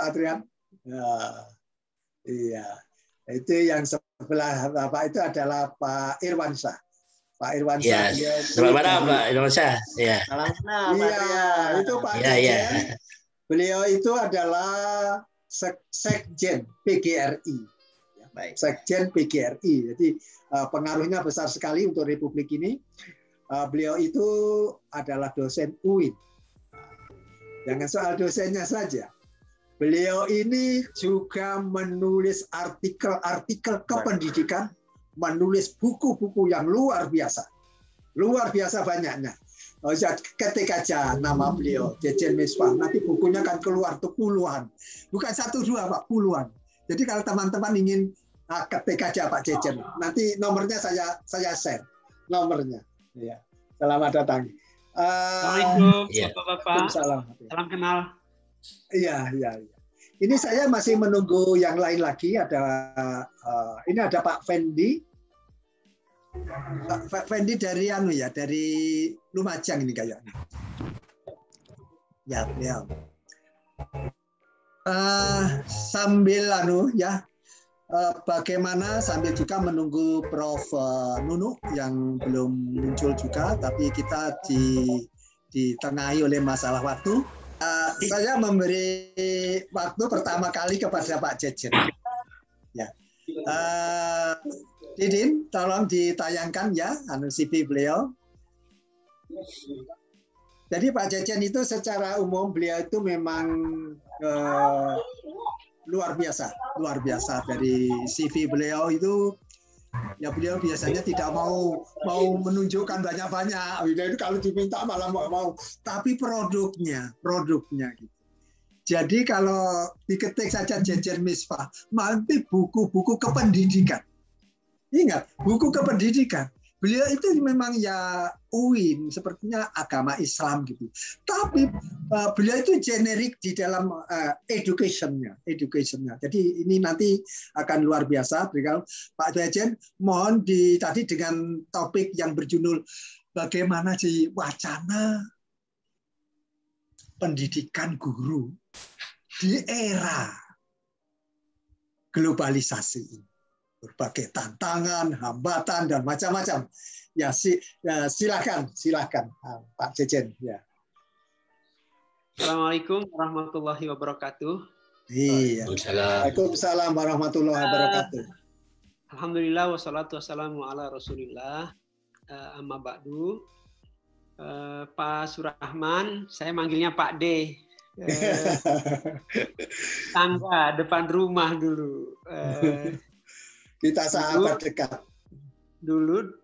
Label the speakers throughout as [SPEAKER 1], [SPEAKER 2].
[SPEAKER 1] Adrian? Nah, iya. Itu yang sebelah Bapak itu adalah Pak Irwansyah. Pak Irwansyah.
[SPEAKER 2] Ya, selamat malam Pak Irwansyah. Ya.
[SPEAKER 3] Salam kenal, Pak
[SPEAKER 1] Iya,
[SPEAKER 3] Adrian.
[SPEAKER 1] itu Pak
[SPEAKER 2] Iya, iya.
[SPEAKER 1] Cecen. Beliau itu adalah Sekjen PGRI.
[SPEAKER 3] Baik.
[SPEAKER 1] Sekjen PGRI. Jadi pengaruhnya besar sekali untuk Republik ini. Beliau itu adalah dosen UIN. Jangan soal dosennya saja. Beliau ini juga menulis artikel-artikel kependidikan, menulis buku-buku yang luar biasa banyaknya. Ketik aja nama beliau, Cecen Misbah. Nanti bukunya kan keluar tuh puluhan, bukan 1 2 Pak, puluhan. Jadi kalau teman-teman ingin ketik aja Pak Cecen, nanti nomornya saya share nomornya. Ya. Selamat datang.
[SPEAKER 4] Assalamualaikum, Bapak-bapak.
[SPEAKER 1] Salam
[SPEAKER 4] kenal.
[SPEAKER 1] Iya. Ini saya masih menunggu yang lain lagi. Ini ada Pak Fendi. Pak Fendi dari dari Lumajang ini kayaknya. Ya. Sambil bagaimana sambil juga menunggu Prof. Nunu yang belum muncul juga, tapi kita ditengahi oleh masalah waktu. Saya memberi waktu pertama kali kepada Pak Cecen. Ya. Didin, tolong ditayangkan ya, CV beliau. Jadi Pak Cecen itu secara umum beliau itu memang luar biasa dari CV beliau itu. Ya beliau biasanya tidak mau menunjukkan banyak-banyak. Itu kalau diminta malah mau. Tapi produknya gitu. Jadi kalau diketik saja Cecen Misbah, nanti buku-buku kependidikan. Ingat, buku kependidikan. Beliau itu memang ya UIN, sepertinya agama Islam gitu. Tapi beliau itu generik di dalam education-nya. Jadi ini nanti akan luar biasa. Pak Cecen, mohon tadi dengan topik yang berjudul bagaimana sih wacana pendidikan guru di era globalisasi ini. Berbagai tantangan, hambatan, dan macam-macam. Ya, silakan Pak Cecen. Ya.
[SPEAKER 4] Assalamualaikum warahmatullahi wabarakatuh.
[SPEAKER 1] Iya. Waalaikumsalam warahmatullahi wabarakatuh.
[SPEAKER 4] Alhamdulillah wassalatu wassalamu ala Rasulillah. Amma ba'du. Pak Surahman, saya manggilnya Pak D. Tangga depan rumah dulu.
[SPEAKER 1] Kita sahabat dekat.
[SPEAKER 4] Dulu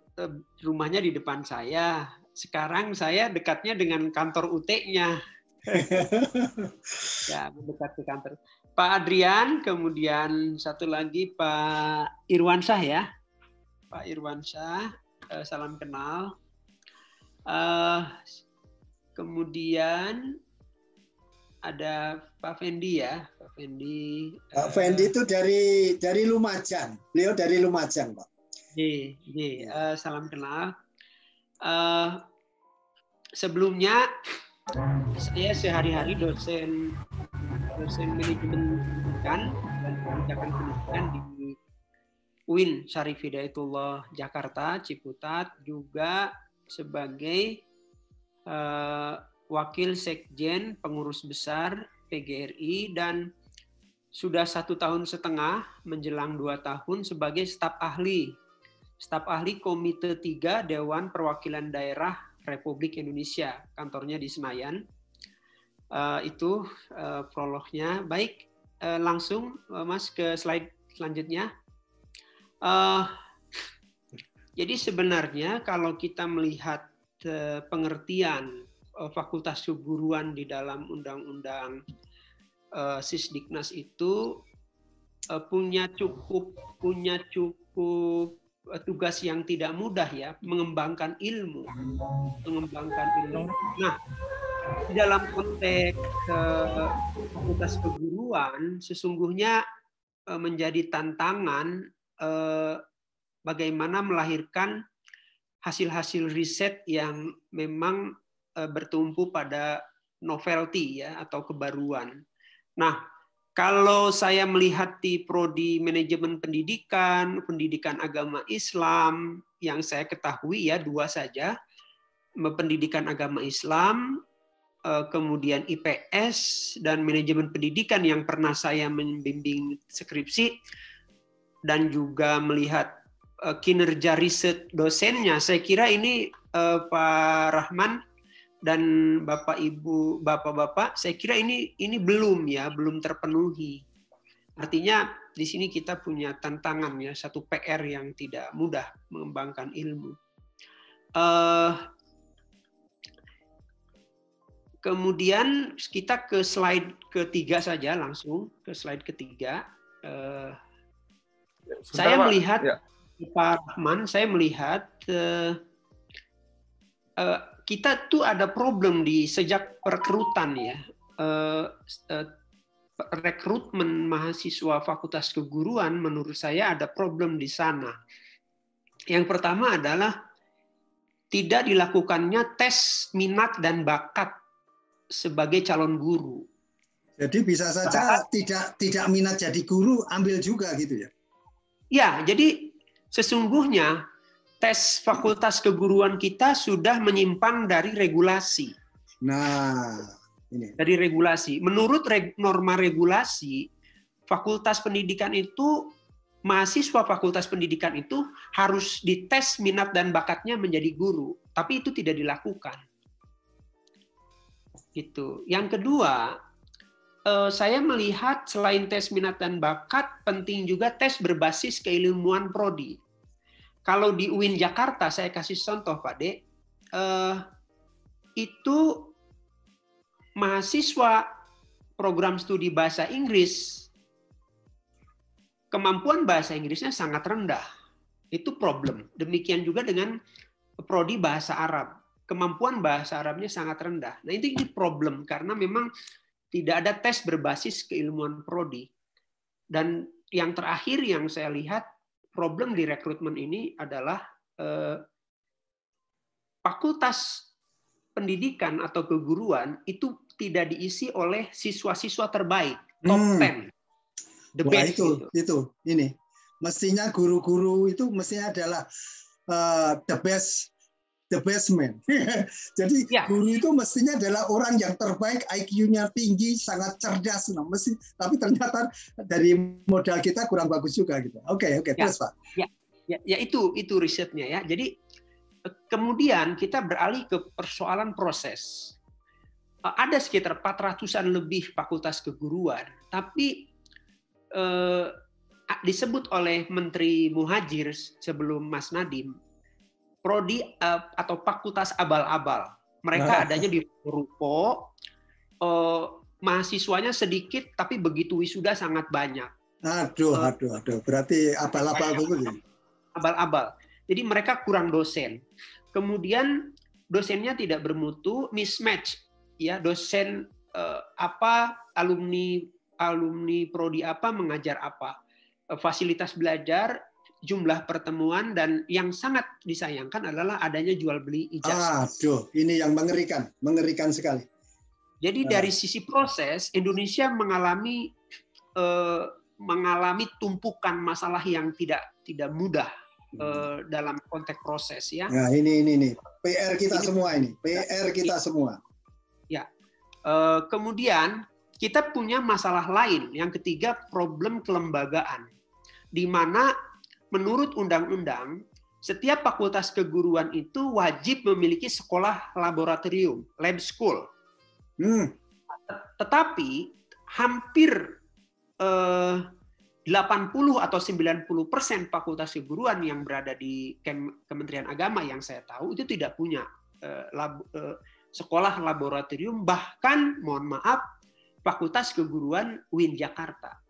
[SPEAKER 4] rumahnya di depan saya. Sekarang saya dekatnya dengan kantor UT-nya. Ya, mendekat ke kantor. Pak Adrian, kemudian satu lagi Pak Irwansyah ya. Pak Irwansyah, salam kenal. Kemudian ada Pak Fendi ya, Pak Fendi.
[SPEAKER 1] Pak Fendi itu dari Lumajang. Beliau dari Lumajang, Pak.
[SPEAKER 4] Salam kenal. Sebelumnya saya sehari-hari dosen manajemen pendidikan dan kebijakan pendidikan di UIN Syarif Hidayatullah Jakarta Ciputat, juga sebagai Wakil Sekjen Pengurus Besar PGRI, dan sudah 1,5 tahun menjelang 2 tahun sebagai staf ahli Komite 3 Dewan Perwakilan Daerah Republik Indonesia, kantornya di Senayan. Itu prolognya. Baik, langsung Mas ke slide selanjutnya. Jadi sebenarnya kalau kita melihat pengertian Fakultas Keguruan di dalam Undang-Undang Sisdiknas itu punya cukup tugas yang tidak mudah ya, mengembangkan ilmu. Nah, di dalam konteks Fakultas Keguruan sesungguhnya menjadi tantangan bagaimana melahirkan hasil-hasil riset yang memang bertumpu pada novelty ya, atau kebaruan. Nah, Kalau saya melihat di prodi manajemen pendidikan, pendidikan agama Islam, yang saya ketahui ya 2 saja, pendidikan agama Islam, kemudian IPS dan manajemen pendidikan yang pernah saya membimbing skripsi, dan juga melihat kinerja riset dosennya, saya kira ini Pak Rahman dan Bapak Ibu, Bapak-bapak, saya kira ini belum terpenuhi. Artinya di sini kita punya tantangan ya, satu PR yang tidak mudah mengembangkan ilmu. Kemudian kita ke slide ketiga saja, langsung ke slide ketiga. Saya melihat Pak Rahman, saya melihat kita tuh ada problem di sejak perekrutan ya, rekrutmen mahasiswa Fakultas Keguruan menurut saya ada problem di sana. Yang pertama adalah tidak dilakukannya tes minat dan bakat sebagai calon guru.
[SPEAKER 1] Jadi bisa saja tidak minat jadi guru, ambil juga gitu ya?
[SPEAKER 4] Ya, jadi sesungguhnya tes Fakultas Keguruan kita sudah menyimpang dari regulasi.
[SPEAKER 1] Nah, ini.
[SPEAKER 4] Dari regulasi. Menurut norma regulasi, Fakultas Pendidikan itu, mahasiswa Fakultas Pendidikan itu harus dites minat dan bakatnya menjadi guru. Tapi itu tidak dilakukan. Gitu. Yang kedua, saya melihat selain tes minat dan bakat, penting juga tes berbasis keilmuan prodi. Kalau di UIN Jakarta, saya kasih contoh Pak De, itu mahasiswa program studi bahasa Inggris, kemampuan bahasa Inggrisnya sangat rendah. Itu problem. Demikian juga dengan prodi bahasa Arab. Kemampuan bahasa Arabnya sangat rendah. Nah ini problem, karena memang tidak ada tes berbasis keilmuan prodi. Dan yang terakhir yang saya lihat, problem di rekrutmen ini adalah fakultas pendidikan atau keguruan itu tidak diisi oleh siswa-siswa terbaik, top 10. The best.
[SPEAKER 1] Itu ini. Mestinya guru-guru itu mestinya adalah the best man. Jadi ya, guru itu mestinya adalah orang yang terbaik, IQ-nya tinggi, sangat cerdas. Nah, tapi ternyata dari modal kita kurang bagus juga gitu. Oke, terus Pak.
[SPEAKER 4] Ya, itu risetnya ya. Jadi kemudian kita beralih ke persoalan proses. Ada sekitar 400-an lebih fakultas keguruan, tapi disebut oleh Menteri Muhajir sebelum Mas Nadiem, prodi atau fakultas abal-abal. Mereka adanya di ruko, mahasiswanya sedikit, tapi begitu wisuda sangat banyak.
[SPEAKER 1] Aduh. Berarti abal-abal betul.
[SPEAKER 4] Abal-abal. Jadi mereka kurang dosen. Kemudian dosennya tidak bermutu, mismatch. Ya, dosen alumni prodi apa mengajar apa. Fasilitas belajar, jumlah pertemuan, dan yang sangat disayangkan adalah adanya jual beli ijazah.
[SPEAKER 1] Aduh, ini yang mengerikan sekali.
[SPEAKER 4] Jadi dari sisi proses, Indonesia mengalami tumpukan masalah yang tidak mudah dalam konteks proses ya.
[SPEAKER 1] Nah, ini PR kita semua ini, PR kita semua.
[SPEAKER 4] Ya. Kemudian kita punya masalah lain. Yang ketiga, problem kelembagaan, di mana menurut undang-undang, setiap fakultas keguruan itu wajib memiliki sekolah laboratorium, lab school. Tetapi hampir 80 atau 90% fakultas keguruan yang berada di Kementerian Agama yang saya tahu itu tidak punya sekolah laboratorium. Bahkan, mohon maaf, fakultas keguruan UIN Jakarta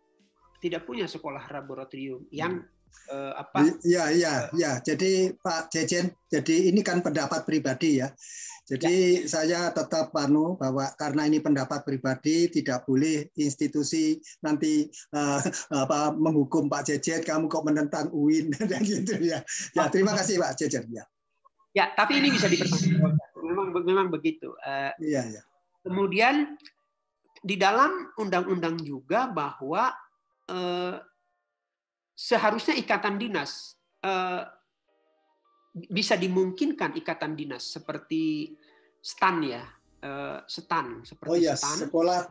[SPEAKER 4] tidak punya sekolah laboratorium yang
[SPEAKER 1] Ya. Jadi Pak Jejen, jadi ini kan pendapat pribadi ya. Jadi saya tetap bahwa karena ini pendapat pribadi, tidak boleh institusi nanti menghukum Pak Jejen, kamu kok menentang UIN dan gitu ya. Ya, terima kasih Pak Jejen ya.
[SPEAKER 4] Ya, tapi ini bisa dipertanggungjawabkan. Memang begitu.
[SPEAKER 1] Iya.
[SPEAKER 4] Kemudian di dalam undang-undang juga bahwa seharusnya ikatan dinas bisa dimungkinkan ikatan dinas seperti STAN ya, STAN seperti STAN.
[SPEAKER 1] Sekolah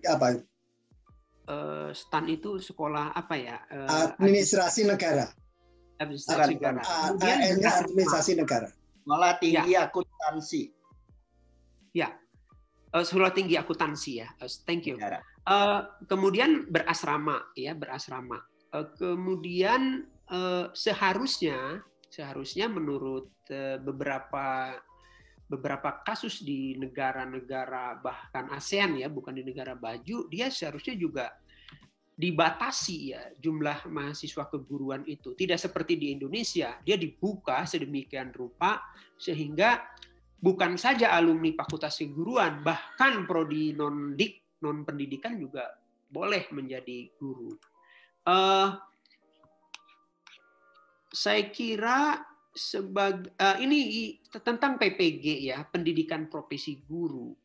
[SPEAKER 1] apa?
[SPEAKER 4] STAN itu sekolah apa ya?
[SPEAKER 1] Administrasi negara.
[SPEAKER 4] Administrasi negara. Kemudian
[SPEAKER 1] administrasi negara.
[SPEAKER 3] Sekolah tinggi akuntansi.
[SPEAKER 4] Ya, sekolah tinggi akuntansi ya. Thank you. Kemudian berasrama ya, berasrama. Kemudian seharusnya menurut beberapa kasus di negara-negara bahkan ASEAN ya, bukan di negara baju, dia seharusnya juga dibatasi ya jumlah mahasiswa keguruan itu. Tidak seperti di Indonesia, dia dibuka sedemikian rupa sehingga bukan saja alumni Fakultas Keguruan, bahkan prodi non pendidikan juga boleh menjadi guru. Saya kira ini tentang PPG ya, pendidikan profesi guru.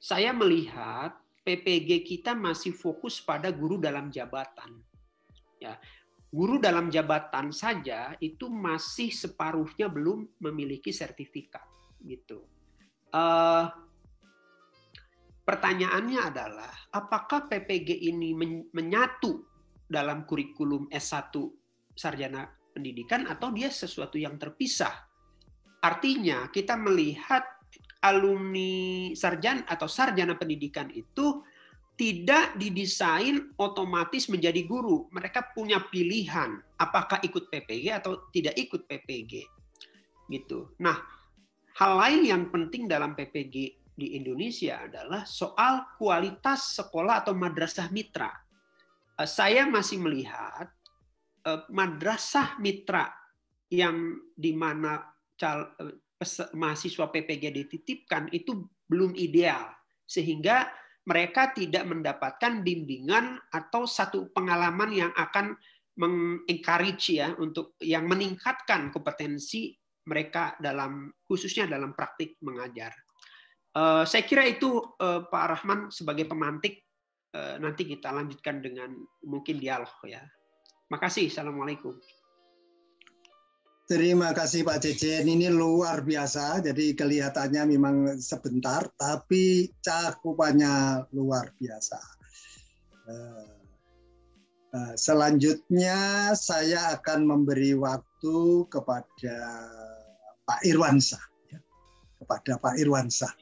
[SPEAKER 4] Saya melihat PPG kita masih fokus pada guru dalam jabatan. Ya, guru dalam jabatan saja itu masih separuhnya belum memiliki sertifikat, gitu. Pertanyaannya adalah, apakah PPG ini menyatu dalam kurikulum S1 sarjana pendidikan atau dia sesuatu yang terpisah? Artinya kita melihat alumni sarjana atau sarjana pendidikan itu tidak didesain otomatis menjadi guru. Mereka punya pilihan apakah ikut PPG atau tidak ikut PPG. Gitu. Nah, hal lain yang penting dalam PPG di Indonesia adalah soal kualitas sekolah atau madrasah mitra. Saya masih melihat madrasah mitra yang di mana mahasiswa PPG dititipkan itu belum ideal, sehingga mereka tidak mendapatkan bimbingan atau satu pengalaman yang akan mengencourage ya, untuk yang meningkatkan kompetensi mereka khususnya dalam praktik mengajar. Saya kira itu Pak Rahman sebagai pemantik, nanti kita lanjutkan dengan mungkin dialog ya. Makasih. Assalamualaikum.
[SPEAKER 1] Terima kasih Pak Jejen. Ini luar biasa. Jadi kelihatannya memang sebentar, tapi cakupannya luar biasa. Selanjutnya saya akan memberi waktu kepada Pak Irwansyah. Kepada Pak Irwansyah.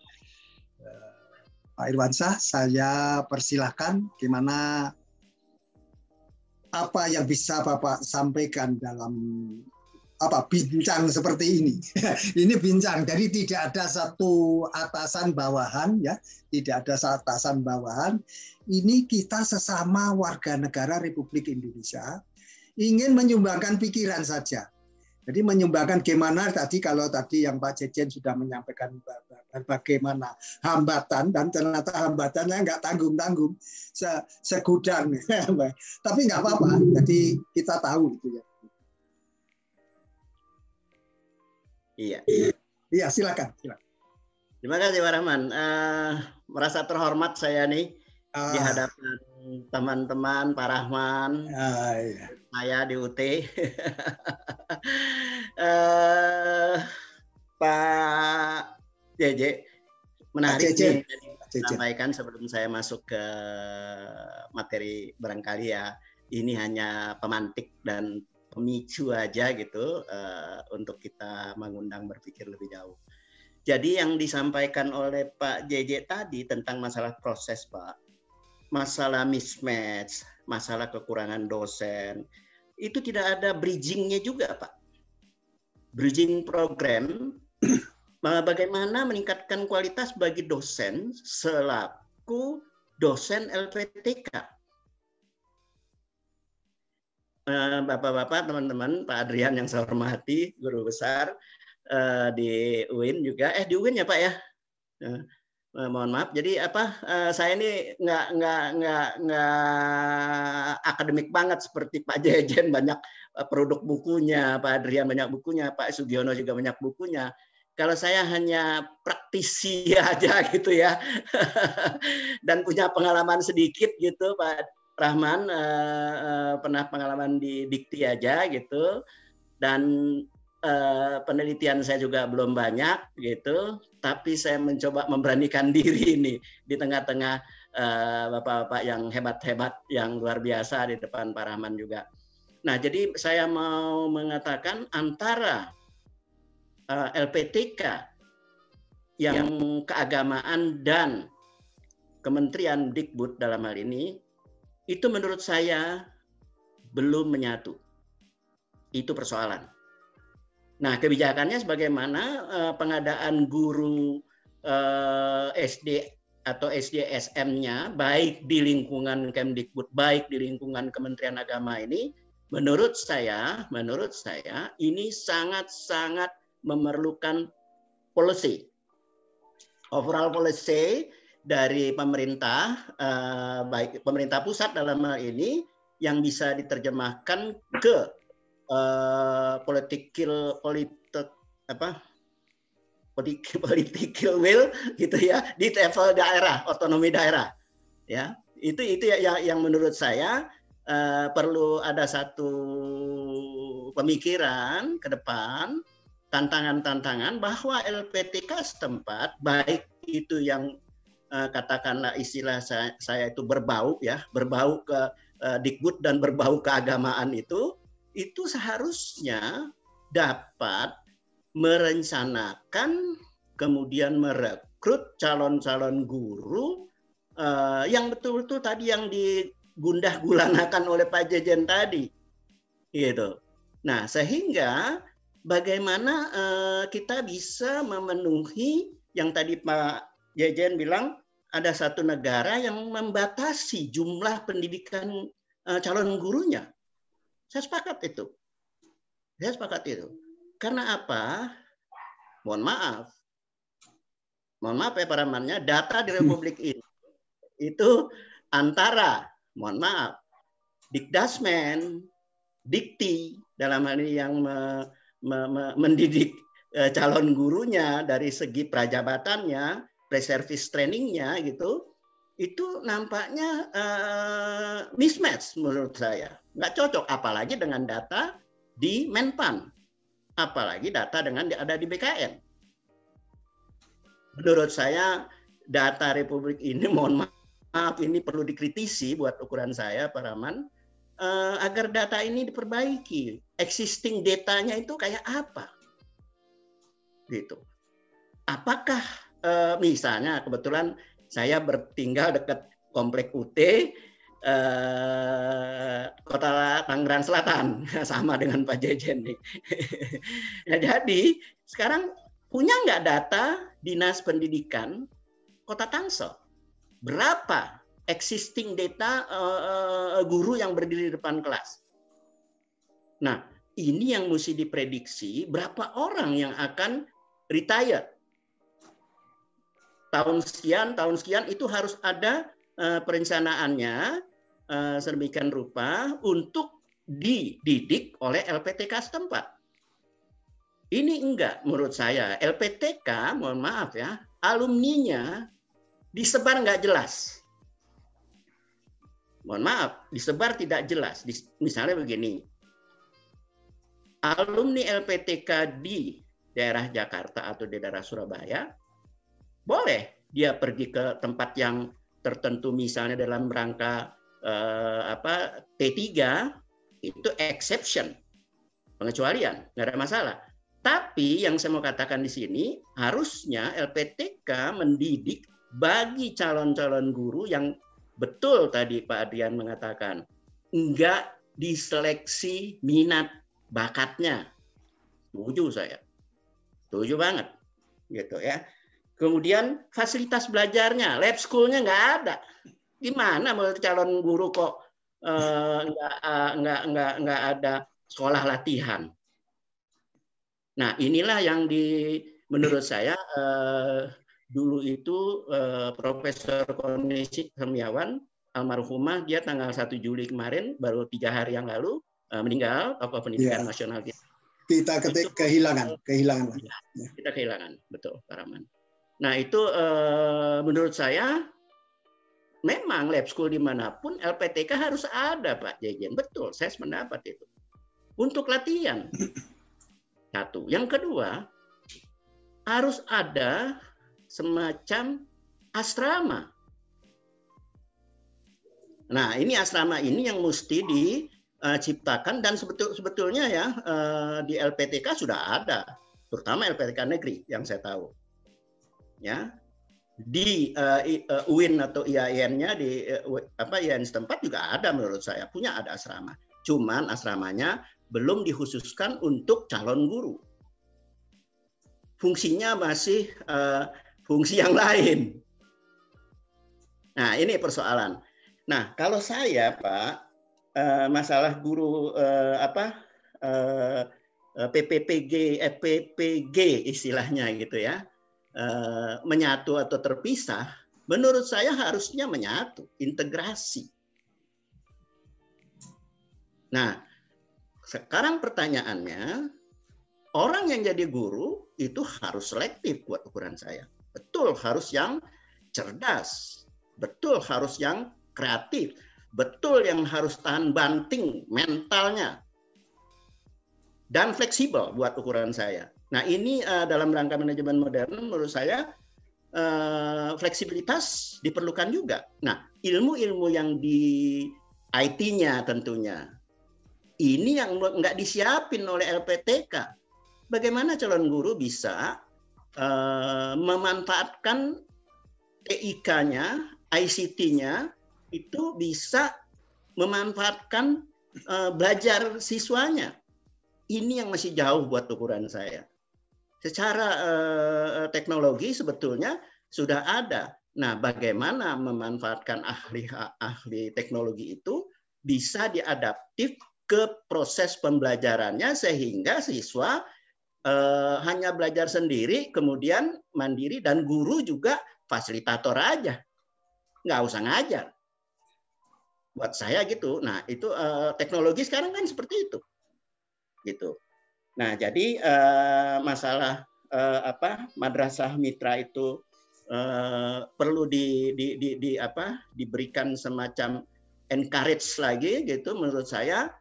[SPEAKER 1] Pak Irwansyah, saya persilahkan gimana apa yang bisa Bapak sampaikan dalam bincang seperti ini. Ini bincang, jadi tidak ada satu atasan bawahan ya, tidak ada atasan bawahan. Ini kita sesama warga negara Republik Indonesia ingin menyumbangkan pikiran saja. Jadi menyumbangkan gimana kalau tadi yang Pak Jejen sudah menyampaikan bagaimana hambatan, dan ternyata hambatannya nggak tanggung-tanggung, segudang. Tapi nggak apa-apa, jadi kita tahu itu ya. Iya, silakan.
[SPEAKER 3] Terima kasih Pak Rahman. Merasa terhormat saya nih di hadapan teman-teman Pak Rahman.
[SPEAKER 1] Iya.
[SPEAKER 3] Saya di UT. Pak JJ, menarik nih disampaikan sebelum saya masuk ke materi barangkali ya. Ini hanya pemantik dan pemicu aja gitu untuk kita mengundang berpikir lebih jauh. Jadi yang disampaikan oleh Pak JJ tadi tentang masalah proses Pak, masalah mismatch, masalah kekurangan dosen, itu tidak ada bridging-nya juga Pak. Bridging program, bagaimana meningkatkan kualitas bagi dosen selaku dosen LPTK. Bapak-bapak, teman-teman, Pak Adrian yang saya hormati, guru besar di UIN juga, di UIN ya Pak ya. Mohon maaf. Jadi saya ini nggak akademik banget seperti Pak Jejen, banyak produk bukunya, Pak Adrian banyak bukunya, Pak Sugiono juga banyak bukunya. Kalau saya hanya praktisi aja gitu ya, dan punya pengalaman sedikit gitu, Pak Rahman, pernah pengalaman di Dikti aja gitu, dan penelitian saya juga belum banyak gitu, tapi saya mencoba memberanikan diri ini di tengah-tengah bapak-bapak yang hebat-hebat, yang luar biasa di depan Pak Rahman juga. Nah, jadi saya mau mengatakan antara LPTK yang keagamaan dan Kementerian Dikbud dalam hal ini, itu menurut saya belum menyatu. Itu persoalan. Nah, kebijakannya sebagaimana pengadaan guru SD atau SDSM-nya, baik di lingkungan Kemdikbud, baik di lingkungan Kementerian Agama ini, menurut saya ini sangat-sangat memerlukan policy, overall policy dari pemerintah, baik pemerintah pusat dalam hal ini, yang bisa diterjemahkan ke political will gitu ya, di level daerah, otonomi daerah, ya. Itu yang menurut saya perlu ada satu pemikiran ke depan, tantangan-tantangan bahwa LPTK setempat, baik itu yang katakanlah istilah saya itu berbau ya, berbau ke Dikbud dan berbau keagamaan itu seharusnya dapat merencanakan kemudian merekrut calon-calon guru yang betul-betul tadi yang digundah gulanakan oleh Pak Jejen tadi, gitu. Nah, sehingga bagaimana kita bisa memenuhi yang tadi Pak Jejen bilang, ada satu negara yang membatasi jumlah pendidikan calon gurunya. Saya sepakat itu. Karena apa? Mohon maaf ya para temannya, data di Republik ini itu antara, mohon maaf, Dikdasmen, Dikti dalam hal ini yang mendidik calon gurunya dari segi prajabatannya, pre-service trainingnya gitu, itu nampaknya mismatch menurut saya. Nggak cocok, apalagi dengan data di Menpan, apalagi data dengan ada di BKN. Menurut saya data Republik ini, mohon maaf, ini perlu dikritisi buat ukuran saya, Pak Rahman, agar data ini diperbaiki. Existing datanya itu kayak apa? Gitu. Apakah misalnya kebetulan saya bertinggal dekat Komplek UT, Kota Tangerang Selatan, sama dengan Pak Jejen nih. Nah, jadi sekarang punya nggak data Dinas Pendidikan Kota Tangsel? Berapa existing data guru yang berdiri di depan kelas? Nah, ini yang mesti diprediksi, berapa orang yang akan retire. Tahun sekian itu harus ada perencanaannya sedemikian rupa untuk dididik oleh LPTK setempat. Ini enggak menurut saya. LPTK, mohon maaf ya, alumninya disebar enggak jelas. Mohon maaf, disebar tidak jelas. Misalnya begini, alumni LPTK di daerah Jakarta atau di daerah Surabaya, boleh dia pergi ke tempat yang tertentu, misalnya dalam rangka T3, itu exception, pengecualian, nggak ada masalah. Tapi yang saya mau katakan di sini, harusnya LPTK mendidik bagi calon-calon guru yang betul tadi Pak Adrian mengatakan, enggak diseleksi minat bakatnya. Setuju saya. Setuju banget. Gitu ya. Kemudian fasilitas belajarnya, lab school-nya nggak ada. Gimana menurut calon guru kok nggak ada sekolah latihan? Nah, inilah yang menurut saya dulu itu Profesor Konisi Semiawan almarhumah, dia tanggal 1 Juli kemarin, baru 3 hari yang lalu meninggal, tokoh pendidikan nasional kita.
[SPEAKER 1] kita kehilangan.
[SPEAKER 3] Kita kehilangan, betul, Pak Rahman. Nah itu menurut saya memang lab school dimanapun LPTK harus ada, Pak Jejen. Betul, saya sependapat itu. Untuk latihan. Satu. Yang kedua, harus ada semacam asrama. Nah, ini asrama ini yang mesti diciptakan dan sebetulnya ya di LPTK sudah ada, terutama LPTK negeri yang saya tahu. Ya. Di UIN atau IAIN-nya di IAIN setempat juga ada menurut saya, punya ada asrama. Cuman asramanya belum dikhususkan untuk calon guru. Fungsinya masih fungsi yang lain. Nah, ini persoalan. Nah, kalau saya, Pak, masalah guru PPPG istilahnya gitu ya, menyatu atau terpisah, menurut saya harusnya menyatu, integrasi. Nah, sekarang pertanyaannya, orang yang jadi guru itu harus selektif buat ukuran saya. Betul harus yang cerdas, betul harus yang kreatif, betul yang harus tahan banting mentalnya, dan fleksibel buat ukuran saya. Nah ini dalam rangka manajemen modern menurut saya fleksibilitas diperlukan juga. Nah ilmu-ilmu yang di IT-nya tentunya, ini yang nggak disiapin oleh LPTK. Bagaimana calon guru bisa memanfaatkan TIK-nya, ICT-nya, itu bisa memanfaatkan belajar siswanya. Ini yang masih jauh buat ukuran saya. Secara teknologi sebetulnya sudah ada. Nah, bagaimana memanfaatkan ahli teknologi itu bisa diadaptif ke proses pembelajarannya sehingga siswa hanya belajar sendiri, kemudian mandiri, dan guru juga fasilitator aja. Nggak usah ngajar. Buat saya gitu. Nah, itu teknologi sekarang kan seperti itu. Gitu. Nah, jadi masalah madrasah mitra itu perlu diberikan semacam encourage lagi gitu menurut saya,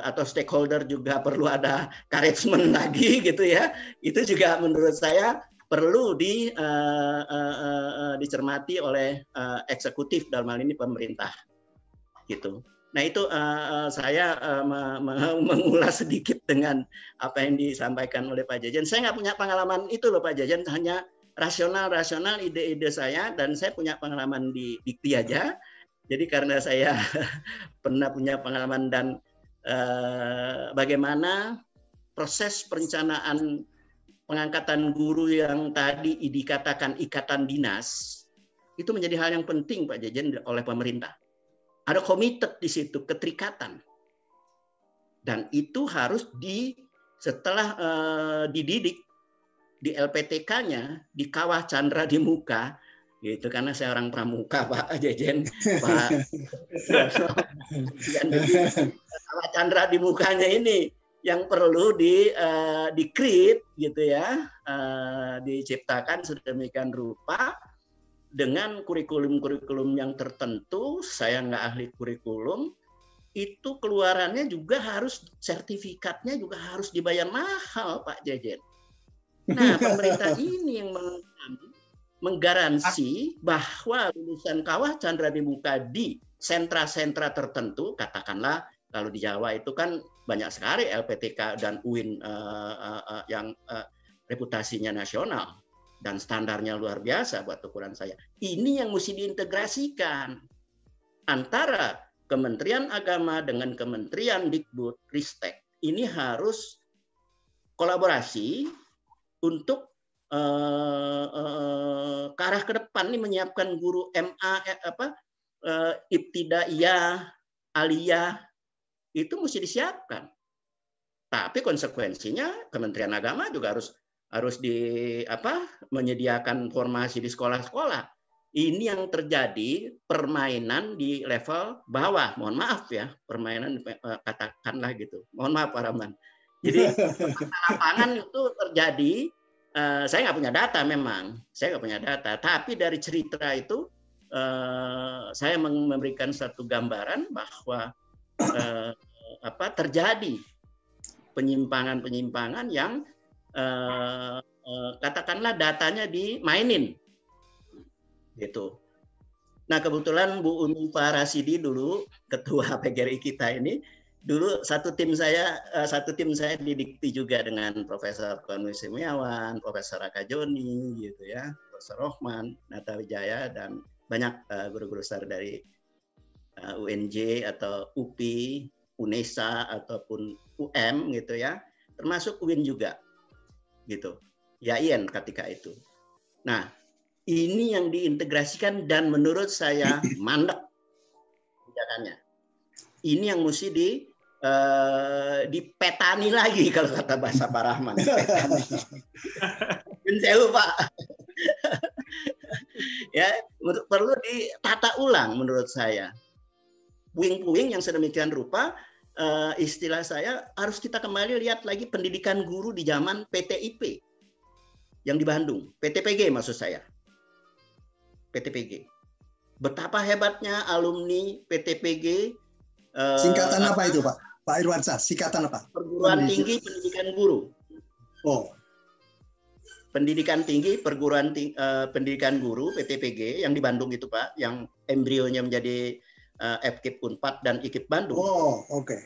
[SPEAKER 3] atau stakeholder juga perlu ada encouragement lagi gitu ya. Itu juga menurut saya perlu dicermati oleh eksekutif, dalam hal ini pemerintah. Gitu. Nah itu saya mengulas sedikit dengan apa yang disampaikan oleh Pak Jejen. Saya nggak punya pengalaman itu loh Pak Jejen, hanya rasional ide-ide saya, dan saya punya pengalaman di dikti aja. Jadi karena saya pernah punya pengalaman dan bagaimana proses perencanaan pengangkatan guru yang tadi dikatakan ikatan dinas itu menjadi hal yang penting Pak Jejen oleh pemerintah. Ada committed di situ, keterikatan. Dan itu harus setelah dididik di LPTK-nya, di kawah Chandra di muka, gitu, karena saya orang pramuka Pak Jejen, Pak. Kawah Chandra di mukanya ini yang perlu di-create gitu ya, diciptakan sedemikian rupa, dengan kurikulum-kurikulum yang tertentu. Saya nggak ahli kurikulum, itu keluarannya juga harus, sertifikatnya juga harus dibayar mahal Pak Jejen. Nah pemerintah ini yang menggaransi bahwa lulusan kawah Chandra di muka di sentra-sentra tertentu, katakanlah kalau di Jawa itu kan banyak sekali LPTK dan UIN yang reputasinya nasional dan standarnya luar biasa buat ukuran saya. Ini yang mesti diintegrasikan antara Kementerian Agama dengan Kementerian Dikbud Ristek. Ini harus kolaborasi untuk ke arah ke depan nih, menyiapkan guru MA ibtidaiyah, aliyah, itu mesti disiapkan. Tapi konsekuensinya Kementerian Agama juga harus menyediakan formasi di sekolah-sekolah. Ini yang terjadi permainan di level bawah. Mohon maaf ya, permainan katakanlah gitu. Mohon maaf Pak Rahman. Jadi lapangan itu terjadi, saya nggak punya data memang, saya nggak punya data. Tapi dari cerita itu saya memberikan satu gambaran bahwa terjadi penyimpangan-penyimpangan yang katakanlah datanya dimainin, gitu. Nah kebetulan Bu Unifa Rasidi dulu ketua PGRI kita ini, dulu satu tim saya di Dikti juga dengan Profesor Konwi Semiawan, Profesor Aka Joni, gitu ya, Profesor Rohman, Nata Wijaya, dan banyak guru-guru besar dari UNJ atau UPI, UNESA ataupun UM gitu ya, termasuk UIN juga, gitu. YAIN ketika itu. Nah, ini yang diintegrasikan dan menurut saya mandek kebijakannya. Ini yang mesti dipetani lagi kalau kata bahasa Pak Rahman. Saya lupa. Ya, perlu ditata ulang menurut saya. Puing-puing yang sedemikian rupa, istilah saya harus kita kembali lihat lagi pendidikan guru di zaman PTIP yang di Bandung, PTPG maksud saya. PTPG. Betapa hebatnya alumni PTPG.
[SPEAKER 1] Singkatan apa itu, Pak? Pak Irwansyah, singkatan apa?
[SPEAKER 3] Perguruan Tinggi Pendidikan Guru.
[SPEAKER 1] Oh.
[SPEAKER 3] Pendidikan Tinggi Pendidikan Guru PTPG yang di Bandung itu, Pak, yang embrionya menjadi FKIP Unpad dan IKIP Bandung.
[SPEAKER 1] Oh, oke.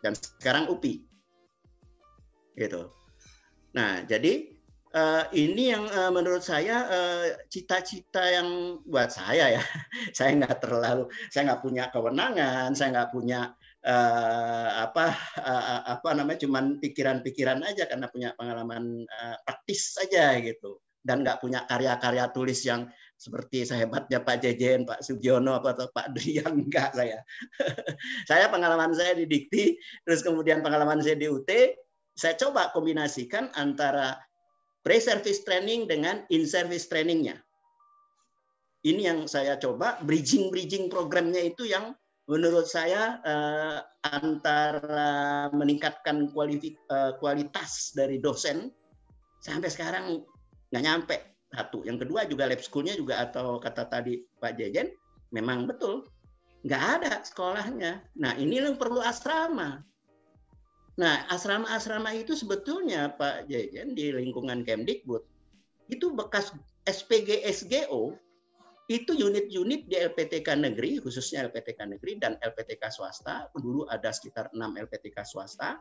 [SPEAKER 3] Dan sekarang UPI. Gitu. Nah, jadi ini yang menurut saya cita-cita yang buat saya ya, saya nggak punya kewenangan, saya nggak punya cuman pikiran-pikiran aja karena punya pengalaman praktis saja gitu, dan nggak punya karya-karya tulis yang seperti sehebatnya Pak Jejen, Pak Sugiono atau Pak Drian, enggak saya. Saya pengalaman saya di Dikti, terus kemudian pengalaman saya di UT, saya coba kombinasikan antara pre-service training dengan in-service trainingnya. Ini yang saya coba, bridging programnya itu yang menurut saya antara meningkatkan kualitas dari dosen, sampai sekarang nggak nyampe. Satu. Yang kedua juga lab school-nya juga, atau kata tadi Pak Jejen, memang betul, nggak ada sekolahnya. Nah ini yang perlu asrama. Nah, asrama-asrama itu sebetulnya Pak Jejen di lingkungan Kemdikbud itu bekas SPG SGO, itu unit-unit di LPTK negeri, khususnya LPTK negeri dan LPTK swasta. Dulu ada sekitar 6 LPTK swasta,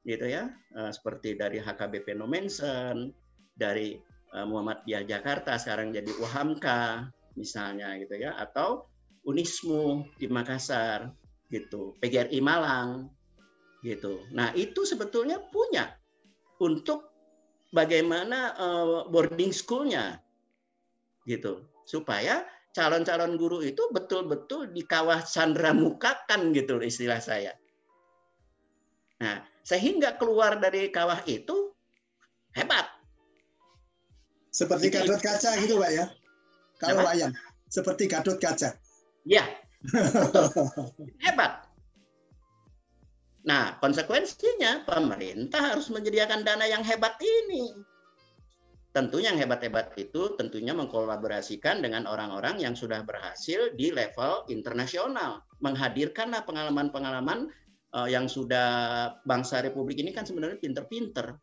[SPEAKER 3] gitu ya, seperti dari HKBP Nomensen, dari Muhammadiyah Jakarta sekarang jadi UHAMKA misalnya, gitu ya, atau Unismu di Makassar, gitu, PGRI Malang. Gitu. Nah itu sebetulnya punya untuk bagaimana boarding school-nya, gitu, supaya calon-calon guru itu betul-betul dikawah candramukakan, gitu istilah saya. Nah sehingga keluar dari kawah itu hebat.
[SPEAKER 1] Seperti Gatot Kaca gitu, Pak ya? Kalau wayang, seperti Gatot Kaca.
[SPEAKER 3] Iya, hebat. Nah, konsekuensinya pemerintah harus menyediakan dana yang hebat ini. Tentunya yang hebat-hebat itu tentunya mengkolaborasikan dengan orang-orang yang sudah berhasil di level internasional. Menghadirkanlah pengalaman-pengalaman yang sudah bangsa Republik ini kan sebenarnya pinter-pinter.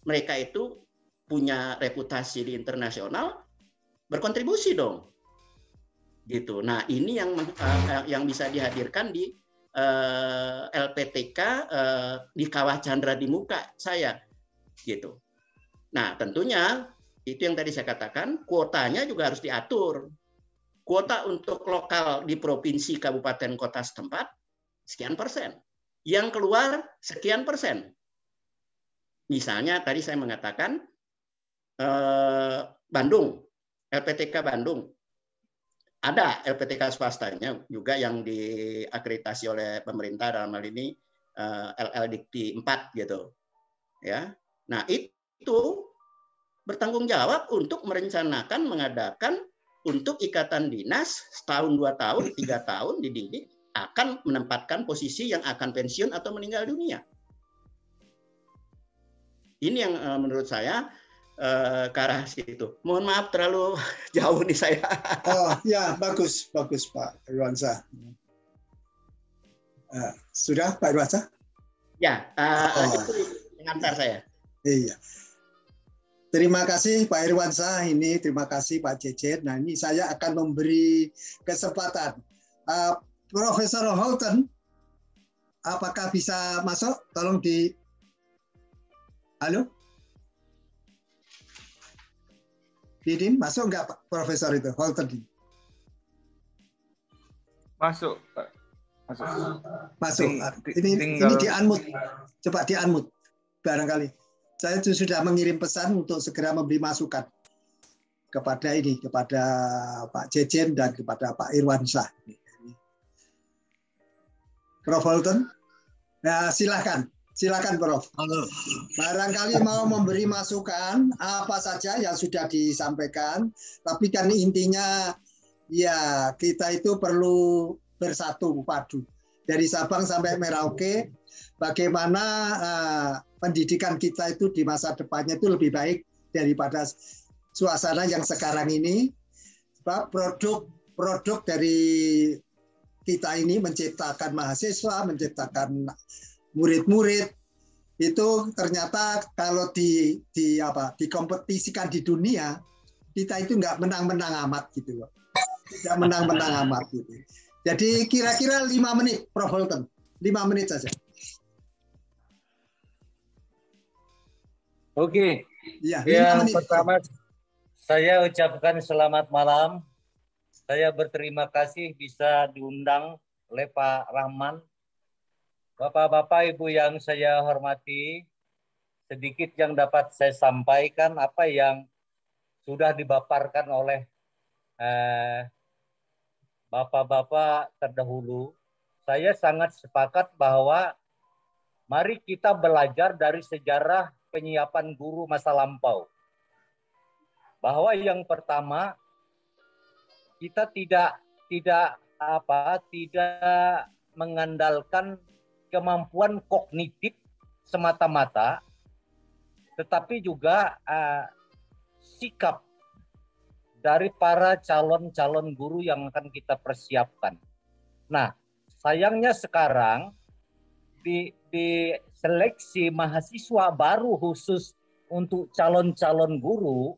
[SPEAKER 3] Mereka itu punya reputasi di internasional, berkontribusi dong. Gitu. Nah, ini yang bisa dihadirkan di LPTK di kawah candra di muka saya, gitu. Nah tentunya itu yang tadi saya katakan, kuotanya juga harus diatur. Kuota untuk lokal di provinsi, kabupaten, kota setempat sekian persen, yang keluar sekian persen. Misalnya tadi saya mengatakan Bandung, LPTK Bandung. Ada LPTK swastanya juga yang diakreditasi oleh pemerintah, dalam hal ini LL Dikti 4 gitu. Ya. Nah, itu bertanggung jawab untuk merencanakan, mengadakan untuk ikatan dinas setahun, 2 tahun, 3 tahun dididik akan menempatkan posisi yang akan pensiun atau meninggal dunia. ini yang menurut saya ke arah situ. Mohon maaf terlalu jauh nih saya.
[SPEAKER 1] Oh ya, bagus Pak Irwansyah. Sudah Pak Irwansyah?
[SPEAKER 3] Ya, itu pengantar saya.
[SPEAKER 1] Iya. Terima kasih Pak Irwansyah, ini terima kasih Pak Jejet. Nah ini saya akan memberi kesempatan. Profesor Holton, apakah bisa masuk? Tolong di... Halo? Didin, masuk nggak Pak Profesor itu, Holton?
[SPEAKER 5] Masuk, Pak.
[SPEAKER 1] Masuk. Ini di-unmute. Coba di-unmute barangkali. Saya sudah mengirim pesan untuk segera memberi masukan kepada Pak Jejen dan kepada Pak Irwansyah. Prof. Holton, nah, silakan Prof.
[SPEAKER 2] Halo.
[SPEAKER 1] Barangkali mau memberi masukan apa saja yang sudah disampaikan, tapi kan intinya ya kita itu perlu bersatu padu dari Sabang sampai Merauke. Bagaimana pendidikan kita itu di masa depannya itu lebih baik daripada suasana yang sekarang ini. Sebab produk dari kita ini menciptakan mahasiswa, menciptakan murid-murid itu ternyata kalau dikompetisikan di dunia, kita itu nggak menang-menang amat gitu loh. Nggak menang-menang amat gitu. Jadi kira-kira 5 menit, Prof. Holton. 5 menit saja.
[SPEAKER 6] Oke.
[SPEAKER 1] Ya,
[SPEAKER 6] yang pertama saya ucapkan selamat malam. Saya berterima kasih bisa diundang oleh Pak Rahman. Bapak-bapak, Ibu yang saya hormati, sedikit yang dapat saya sampaikan apa yang sudah dipaparkan oleh bapak-bapak terdahulu. Saya sangat sepakat bahwa mari kita belajar dari sejarah penyiapan guru masa lampau. Bahwa yang pertama, kita tidak mengandalkan kemampuan kognitif semata-mata, tetapi juga sikap dari para calon-calon guru yang akan kita persiapkan. Nah, sayangnya sekarang di seleksi mahasiswa baru khusus untuk calon-calon guru,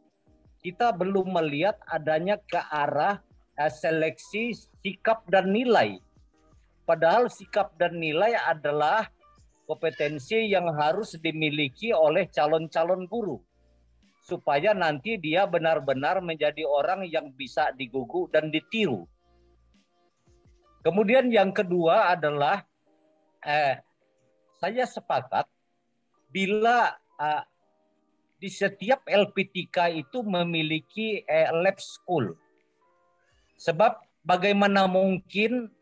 [SPEAKER 6] kita belum melihat adanya ke arah seleksi sikap dan nilai. Padahal sikap dan nilai adalah kompetensi yang harus dimiliki oleh calon-calon guru. Supaya nanti dia benar-benar menjadi orang yang bisa digugu dan ditiru. Kemudian yang kedua adalah saya sepakat bila di setiap LP3 itu memiliki lab school. Sebab bagaimana mungkin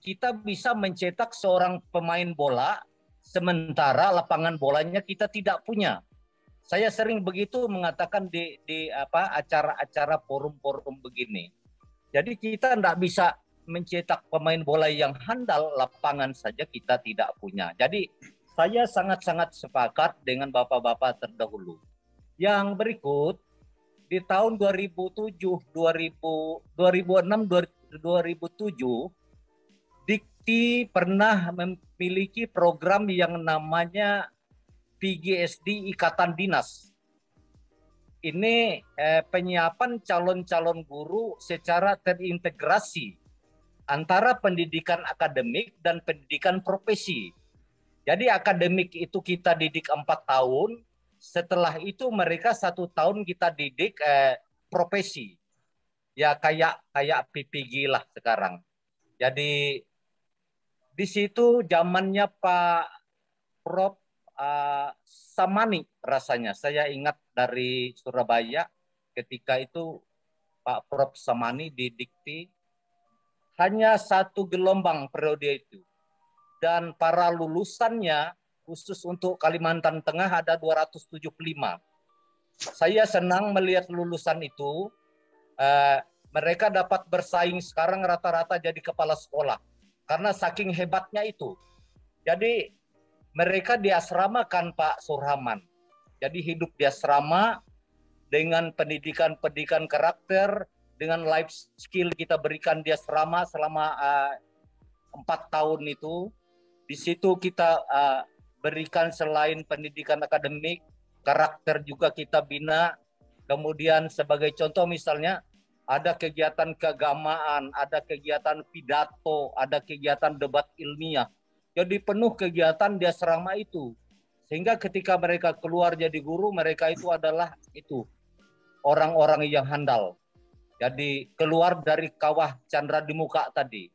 [SPEAKER 6] kita bisa mencetak seorang pemain bola sementara lapangan bolanya kita tidak punya. Saya sering begitu mengatakan di acara-acara forum-forum begini. Jadi kita tidak bisa mencetak pemain bola yang handal, lapangan saja kita tidak punya. Jadi saya sangat-sangat sepakat dengan bapak-bapak terdahulu. Yang berikut, di tahun 2006, 2007, Dikti pernah memiliki program yang namanya PGSD Ikatan Dinas. Ini penyiapan calon-calon guru secara terintegrasi antara pendidikan akademik dan pendidikan profesi. Jadi akademik itu kita didik 4 tahun, setelah itu mereka 1 tahun kita didik profesi. Ya kayak PPG lah sekarang. Jadi di situ zamannya Pak Prof Samani rasanya. Saya ingat dari Surabaya ketika itu Pak Prof Samani di Dikti hanya 1 gelombang periode itu. Dan para lulusannya khusus untuk Kalimantan Tengah ada 275. Saya senang melihat lulusan itu. Mereka dapat bersaing sekarang rata-rata jadi kepala sekolah. Karena saking hebatnya itu. Jadi mereka diasramakan Pak Surahman. Jadi hidup di asrama dengan pendidikan karakter, dengan life skill kita berikan di asrama selama 4 tahun itu. Di situ kita berikan selain pendidikan akademik, karakter juga kita bina. Kemudian sebagai contoh misalnya ada kegiatan keagamaan, ada kegiatan pidato, ada kegiatan debat ilmiah. Jadi penuh kegiatan di asrama itu. Sehingga ketika mereka keluar jadi guru, mereka itu adalah orang-orang yang handal. Jadi keluar dari kawah Chandra di muka tadi.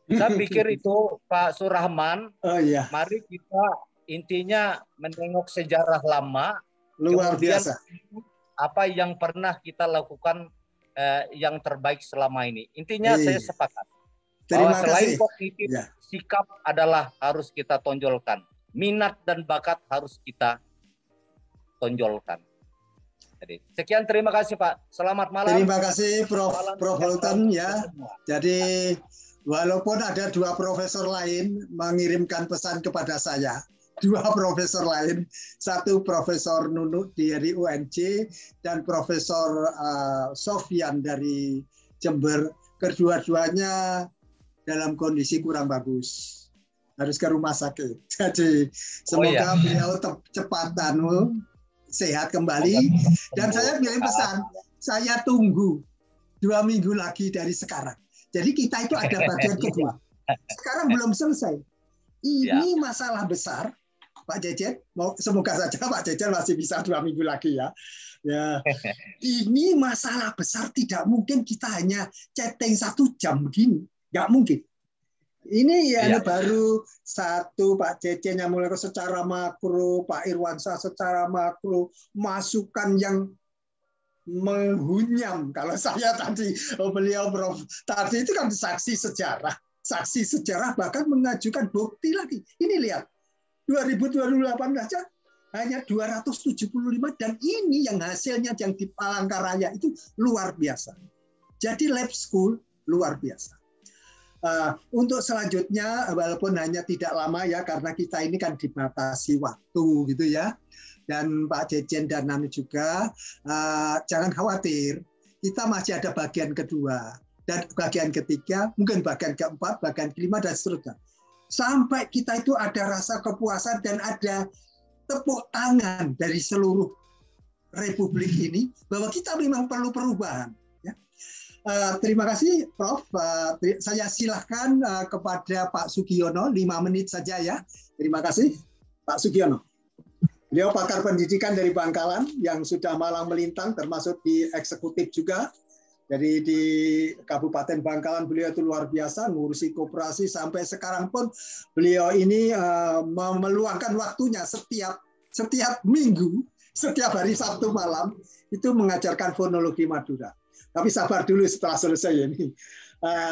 [SPEAKER 6] Saya pikir itu Pak Surahman, mari kita intinya menengok sejarah lama,
[SPEAKER 1] luar
[SPEAKER 6] kemudian
[SPEAKER 1] biasa.
[SPEAKER 6] Apa yang pernah kita lakukan yang terbaik selama ini. Intinya saya sepakat. Bahwa selain kognitif, sikap adalah harus kita tonjolkan. Minat dan bakat harus kita tonjolkan. Jadi, sekian, terima kasih Pak. Selamat malam.
[SPEAKER 1] Terima kasih Prof. Holton ya. Jadi walaupun ada 2 profesor lain mengirimkan pesan kepada saya, 2 profesor lain, satu Profesor Nunuk dari UNJ dan Profesor Sofyan dari Jember, kedua-duanya dalam kondisi kurang bagus, harus ke rumah sakit. Jadi semoga beliau cepat sehat kembali. Dan saya bilang pesan, saya tunggu 2 minggu lagi dari sekarang. Jadi kita itu ada bagian kedua. Sekarang belum selesai. Ini masalah besar, Pak Jejen. Semoga saja Pak Jejen masih bisa 2 minggu lagi ya. Ya, ini masalah besar, tidak mungkin kita hanya chatting 1 jam begini. Nggak mungkin. Ini baru satu Pak Jejen yang mulai secara makro, Pak Irwansyah secara makro, masukan yang menghunyam. Kalau saya tadi, beliau Prof tadi itu kan saksi sejarah bahkan mengajukan bukti lagi. Ini lihat, 2028 aja hanya 275 dan ini yang hasilnya yang di Palangkaraya itu luar biasa. Jadi lab school luar biasa. Untuk selanjutnya, walaupun hanya tidak lama ya, karena kita ini kan dibatasi waktu gitu ya. Dan Pak Jejen dan Nani juga, jangan khawatir, kita masih ada bagian kedua dan bagian ketiga, mungkin bagian keempat, bagian kelima dan seterusnya. Sampai kita itu ada rasa kepuasan dan ada tepuk tangan dari seluruh Republik ini bahwa kita memang perlu perubahan. Terima kasih Prof. Saya silahkan kepada Pak Sugiono, 5 menit saja ya. Terima kasih Pak Sugiono. Beliau pakar pendidikan dari Bangkalan yang sudah malang melintang, termasuk di eksekutif juga. Jadi di Kabupaten Bangkalan beliau itu luar biasa, ngurusi koperasi sampai sekarang pun beliau ini meluangkan waktunya setiap minggu, setiap hari Sabtu malam itu mengajarkan fonologi Madura. Tapi sabar dulu setelah selesai ini.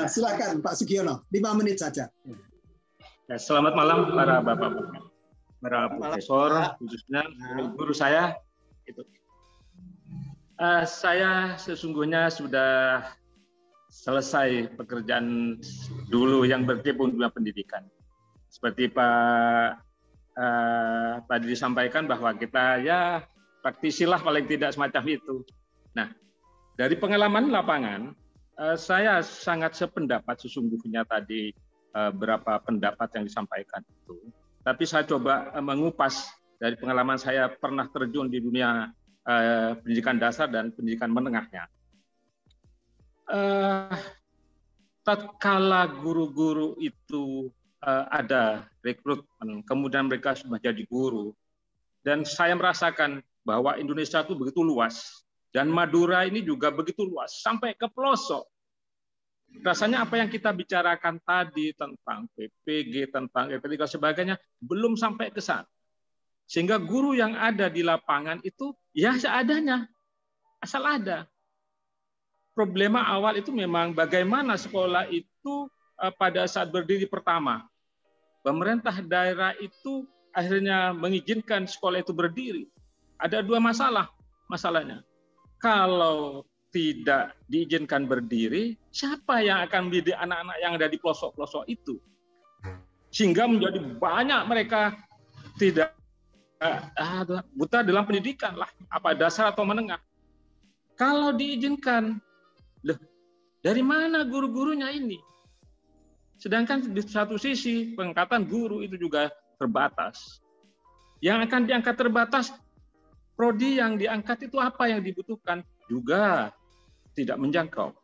[SPEAKER 1] Silakan Pak Sugiono, 5 menit saja.
[SPEAKER 5] Ya, selamat malam para bapak-bapak, para profesor, khususnya guru saya. Saya sesungguhnya sudah selesai pekerjaan dulu yang berkecimpung di dunia pendidikan. Seperti Pak tadi disampaikan bahwa kita ya praktisilah paling tidak semacam itu. Nah, dari pengalaman lapangan, saya sangat sependapat sesungguhnya tadi beberapa pendapat yang disampaikan itu. Tapi saya coba mengupas dari pengalaman saya pernah terjun di dunia pendidikan dasar dan pendidikan menengahnya. Tatkala guru-guru itu ada rekrutmen, kemudian mereka sudah jadi guru, dan saya merasakan bahwa Indonesia itu begitu luas. Dan Madura ini juga begitu luas, sampai ke pelosok. Rasanya apa yang kita bicarakan tadi tentang PPG, tentang LP3 sebagainya, belum sampai ke sana. Sehingga guru yang ada di lapangan itu ya seadanya, asal ada. Problema awal itu memang bagaimana sekolah itu pada saat berdiri pertama. Pemerintah daerah itu akhirnya mengizinkan sekolah itu berdiri. Ada 2 masalahnya. Kalau tidak diizinkan berdiri, siapa yang akan mendidik anak-anak yang ada di pelosok-pelosok itu? Sehingga menjadi banyak mereka tidak buta dalam pendidikan lah, apa dasar atau menengah. Kalau diizinkan, loh, dari mana guru-gurunya ini? Sedangkan di satu sisi pengangkatan guru itu juga terbatas. Yang akan diangkat terbatas, prodi yang diangkat itu apa yang dibutuhkan juga tidak menjangkau.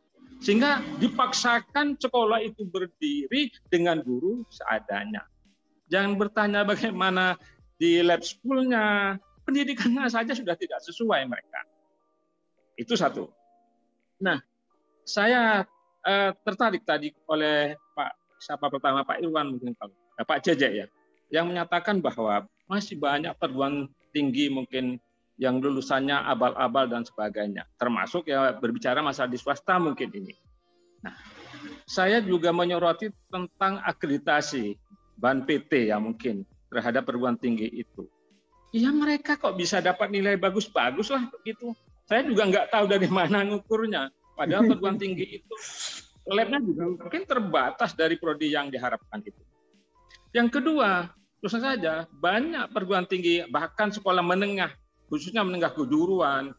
[SPEAKER 5] Sehingga dipaksakan sekolah itu berdiri dengan guru seadanya. Jangan bertanya bagaimana di lab school-nya, pendidikannya saja sudah tidak sesuai mereka. Itu satu. Nah, saya tertarik tadi oleh Pak Irwan mungkin Pak Jejek ya, yang menyatakan bahwa masih banyak perguruan tinggi mungkin yang lulusannya abal-abal dan sebagainya, termasuk ya berbicara masalah di swasta mungkin ini. Nah, saya juga menyoroti tentang akreditasi BAN PT ya mungkin terhadap perguruan tinggi itu. Ya mereka kok bisa dapat nilai bagus-bagus lah begitu. Saya juga nggak tahu dari mana ngukurnya. Padahal perguruan tinggi itu labnya juga mungkin terbatas dari prodi yang diharapkan itu. Yang kedua, terus saja banyak perguruan tinggi bahkan sekolah menengah, khususnya menengah kejuruan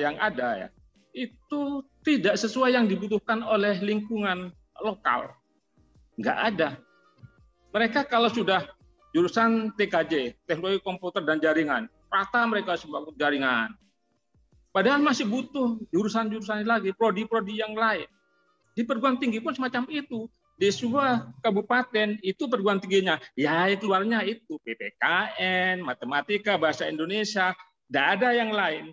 [SPEAKER 5] yang ada ya, itu tidak sesuai yang dibutuhkan oleh lingkungan lokal. Nggak ada. Mereka kalau sudah jurusan TKJ, teknologi komputer dan jaringan, rata mereka sebagai jaringan. Padahal masih butuh jurusan-jurusan lagi, prodi-prodi yang lain. Di perguruan tinggi pun semacam itu. Di sebuah kabupaten itu perguruan tingginya, ya keluarnya itu PPKN, matematika, bahasa Indonesia, tidak ada yang lain.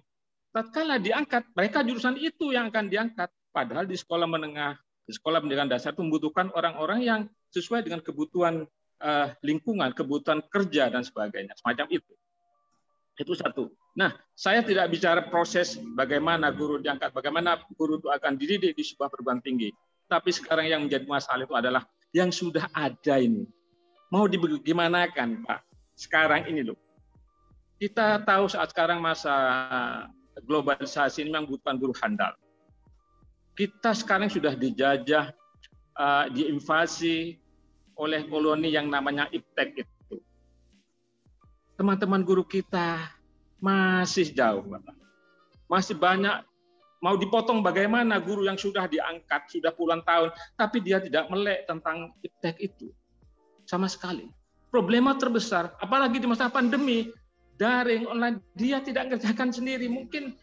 [SPEAKER 5] Tatkala diangkat, mereka jurusan itu yang akan diangkat. Padahal di sekolah menengah, di sekolah pendidikan dasar itu membutuhkan orang-orang yang sesuai dengan kebutuhan lingkungan, kebutuhan kerja dan sebagainya, semacam itu. Itu satu. Nah, saya tidak bicara proses bagaimana guru diangkat, bagaimana guru itu akan dididik di sebuah perguruan tinggi. Tapi sekarang yang menjadi masalah itu adalah yang sudah ada ini. Mau digimanakan, Pak? Sekarang ini loh. Kita tahu saat sekarang masa globalisasi ini membutuhkan guru handal. Kita sekarang sudah dijajah, diinvasi oleh koloni yang namanya iptek itu. Teman-teman guru kita masih jauh, Bapak. Masih banyak mau dipotong bagaimana guru yang sudah diangkat, sudah puluhan tahun, tapi dia tidak melek tentang iptek itu. Sama sekali. Problema terbesar, apalagi di masa pandemi, daring, online, dia tidak mengerjakan sendiri. Mungkin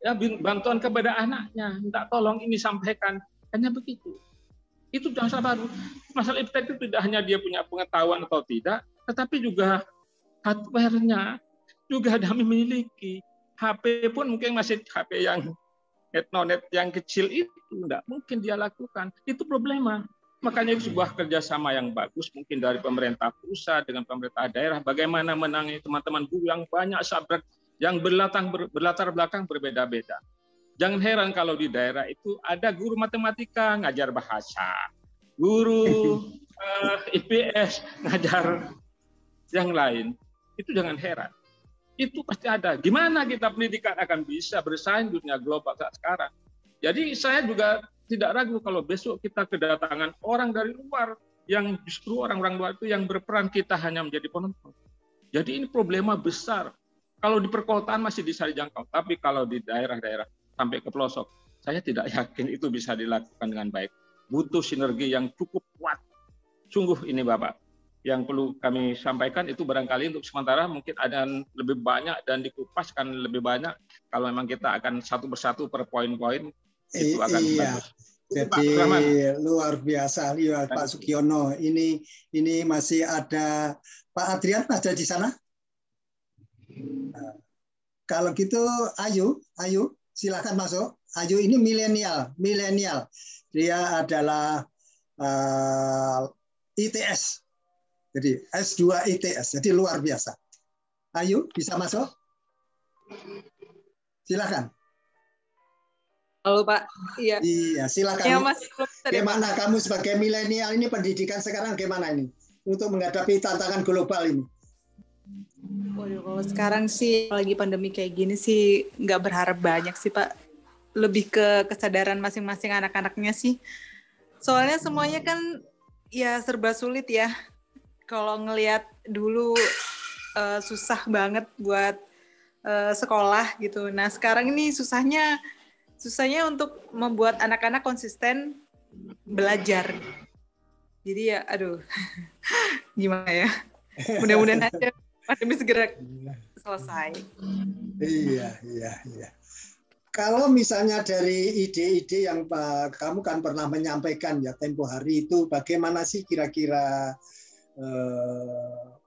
[SPEAKER 5] ya bantuan kepada anaknya, minta tolong ini sampaikan. Hanya begitu. Itu masalah baru. Masalah iptek itu tidak hanya dia punya pengetahuan atau tidak, tetapi juga hardware-nya juga ada memiliki. HP pun mungkin masih HP yang etnonet yang kecil itu tidak mungkin dia lakukan. Itu problema. Makanya itu sebuah kerjasama yang bagus mungkin dari pemerintah pusat dengan pemerintah daerah. Bagaimana menangani teman-teman guru yang banyak sahabat yang berlatar belakang berbeda-beda. Jangan heran kalau di daerah itu ada guru matematika ngajar bahasa, guru IPS ngajar yang lain. Itu jangan heran. Itu pasti ada. Gimana kita pendidikan akan bisa bersaing dunia global saat sekarang? Jadi saya juga tidak ragu kalau besok kita kedatangan orang dari luar yang justru orang-orang luar itu yang berperan, kita hanya menjadi penonton. Jadi ini problema besar. Kalau di perkotaan masih bisa dijangkau, tapi kalau di daerah-daerah sampai ke pelosok, saya tidak yakin itu bisa dilakukan dengan baik. Butuh sinergi yang cukup kuat. Sungguh ini Bapak, yang perlu kami sampaikan itu barangkali untuk sementara mungkin ada lebih banyak dan dikupaskan lebih banyak. Kalau memang kita akan satu persatu per poin-poin, itu akan bagus.
[SPEAKER 1] Jadi luar biasa ya Pak Sugiono. Ini masih ada Pak Adrian ada di sana. Kalau gitu Ayu silakan masuk. Ayu ini milenial. Dia adalah ITS. Jadi S2 ITS. Jadi luar biasa. Ayu bisa masuk? Silakan.
[SPEAKER 7] Halo Pak. Iya.
[SPEAKER 1] Iya, silakan.
[SPEAKER 7] Ya, Mas,
[SPEAKER 1] gimana kamu sebagai milenial ini pendidikan sekarang gimana ini untuk menghadapi tantangan global ini?
[SPEAKER 7] Waduh, kalau sekarang sih lagi pandemi kayak gini sih nggak berharap banyak sih Pak. Lebih ke kesadaran masing-masing anak-anaknya sih. Soalnya semuanya kan ya serba sulit ya. Kalau ngelihat dulu susah banget buat sekolah gitu. Nah sekarang ini susahnya untuk membuat anak-anak konsisten belajar. Jadi ya, aduh, gimana ya? Mudah-mudahan aja pandemi segera selesai.
[SPEAKER 1] Iya. Kalau misalnya dari ide-ide yang kamu kan pernah menyampaikan ya tempo hari itu, bagaimana sih kira-kira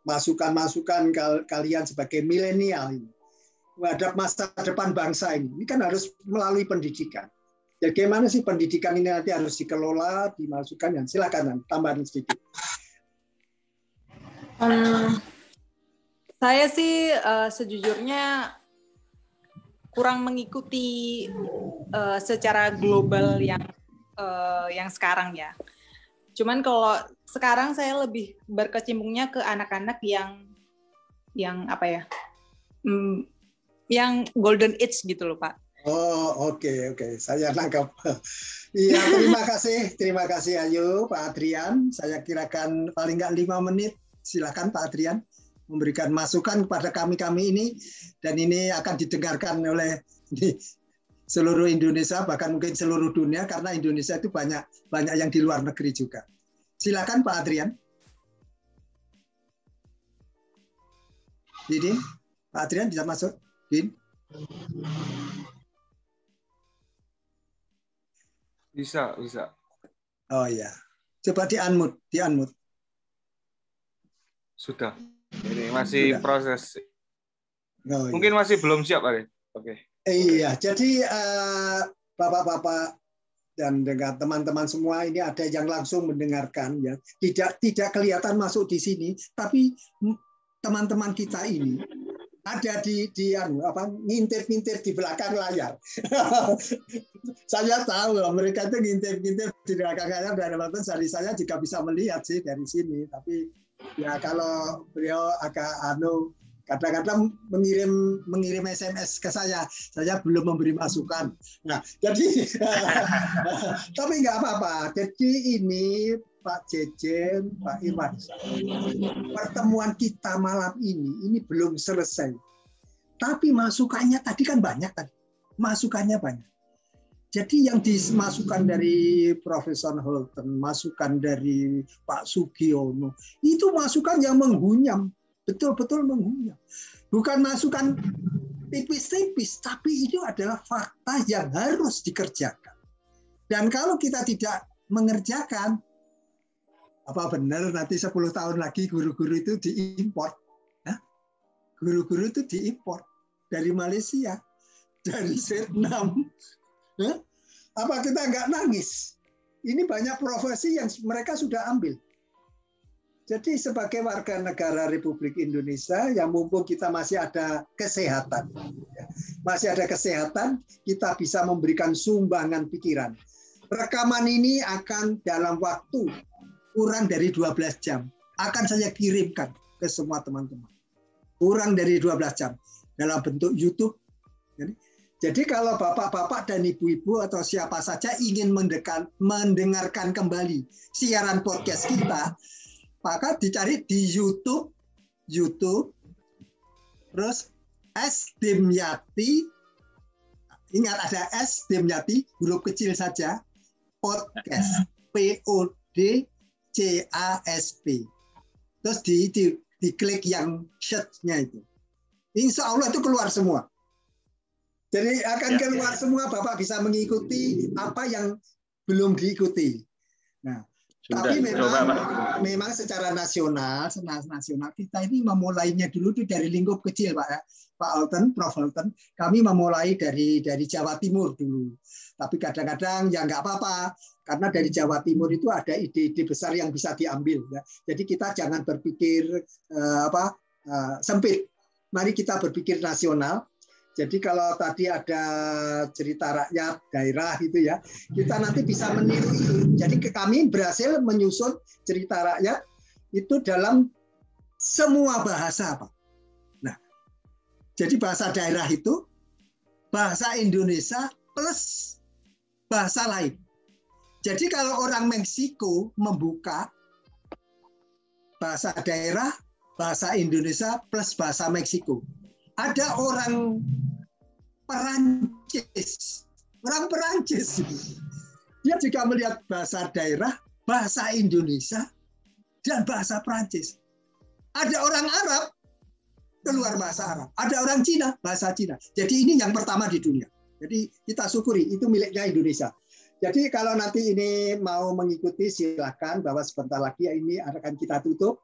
[SPEAKER 1] masukan-masukan kalian sebagai milenial ini terhadap masa depan bangsa ini? Ini kan harus melalui pendidikan. Bagaimana sih pendidikan ini nanti harus dikelola, dimasukkan? Silakan tambahin sedikit.
[SPEAKER 7] Saya sih sejujurnya kurang mengikuti secara global yang sekarang ya. Cuman kalau sekarang saya lebih berkecimpungnya ke anak-anak yang apa ya, yang golden age gitu loh Pak.
[SPEAKER 1] Oh oke, saya nangkap. Iya terima kasih Ayu, Pak Adrian. Saya kirakan paling nggak 5 menit. Silakan Pak Adrian memberikan masukan kepada kami ini, dan ini akan didengarkan oleh seluruh Indonesia, bahkan mungkin seluruh dunia, karena Indonesia itu banyak yang di luar negeri juga. Silakan Pak Adrian. Didin, Pak Adrian bisa masuk? Din?
[SPEAKER 8] Bisa.
[SPEAKER 1] Oh ya, coba di-unmute.
[SPEAKER 8] Sudah. Ini masih proses.
[SPEAKER 1] Oh,
[SPEAKER 8] mungkin
[SPEAKER 1] iya.
[SPEAKER 8] masih belum siap, Pak. Oke.
[SPEAKER 1] Iya, jadi Bapak-bapak dan dengan teman-teman semua ini ada yang langsung mendengarkan ya. Tidak kelihatan masuk di sini, tapi teman-teman kita ini ada di ngintip-ngintip di belakang layar. Saya tahu mereka itu ngintip-ngintip di belakang layar, dan dari saya juga bisa melihat sih dari sini, tapi ya kalau beliau agak kadang-kadang mengirim SMS ke saya belum memberi masukan. Nah, jadi tapi nggak apa-apa. Jadi ini Pak Jejen, Pak Irwan, pertemuan kita malam ini belum selesai. Tapi masukannya tadi kan banyak tadi. Masukannya banyak. Jadi yang dimasukkan dari Profesor Holten, masukan dari Pak Sugiono, itu masukan yang menggunyam, betul-betul menggunyam. Bukan masukan tipis-tipis, tapi itu adalah fakta yang harus dikerjakan. Dan kalau kita tidak mengerjakan, apa benar nanti 10 tahun lagi guru-guru itu diimpor? Guru-guru itu diimpor dari Malaysia, dari Vietnam. Apa kita nggak nangis? Ini banyak profesi yang mereka sudah ambil. Jadi sebagai warga negara Republik Indonesia, yang mumpung kita masih ada kesehatan, kita bisa memberikan sumbangan pikiran. Rekaman ini akan dalam waktu kurang dari 12 jam akan saya kirimkan ke semua teman-teman. Kurang dari 12 jam dalam bentuk YouTube. Jadi kalau bapak-bapak dan ibu-ibu atau siapa saja ingin mendengarkan kembali siaran podcast kita, maka dicari di YouTube, terus S. Dimyati, ingat ada S. Dimyati, huruf kecil saja, podcast, PODCAST. Terus diklik yang search-nya itu. Insya Allah itu keluar semua. Jadi akan keluar semua, Bapak bisa mengikuti apa yang belum diikuti. Nah, tapi memang secara nasional kita ini memulainya dulu itu dari lingkup kecil, Pak Holten, Prof. Holten. Kami memulai dari Jawa Timur dulu. Tapi kadang-kadang ya nggak apa-apa, karena dari Jawa Timur itu ada ide-ide besar yang bisa diambil. Ya. Jadi kita jangan berpikir sempit. Mari kita berpikir nasional. Jadi kalau tadi ada cerita rakyat daerah gitu ya, kita nanti bisa meniru itu. Jadi kami berhasil menyusun cerita rakyat itu dalam semua bahasa, Pak. Nah, jadi bahasa daerah itu bahasa Indonesia plus bahasa lain. Jadi kalau orang Meksiko membuka bahasa daerah bahasa Indonesia plus bahasa Meksiko. Ada orang Perancis, dia juga melihat bahasa daerah, bahasa Indonesia, dan bahasa Perancis. Ada orang Arab, keluar bahasa Arab. Ada orang Cina, bahasa Cina. Jadi ini yang pertama di dunia. Jadi kita syukuri, itu miliknya Indonesia. Jadi kalau nanti ini mau mengikuti silahkan, bahwa sebentar lagi ini akan kita tutup.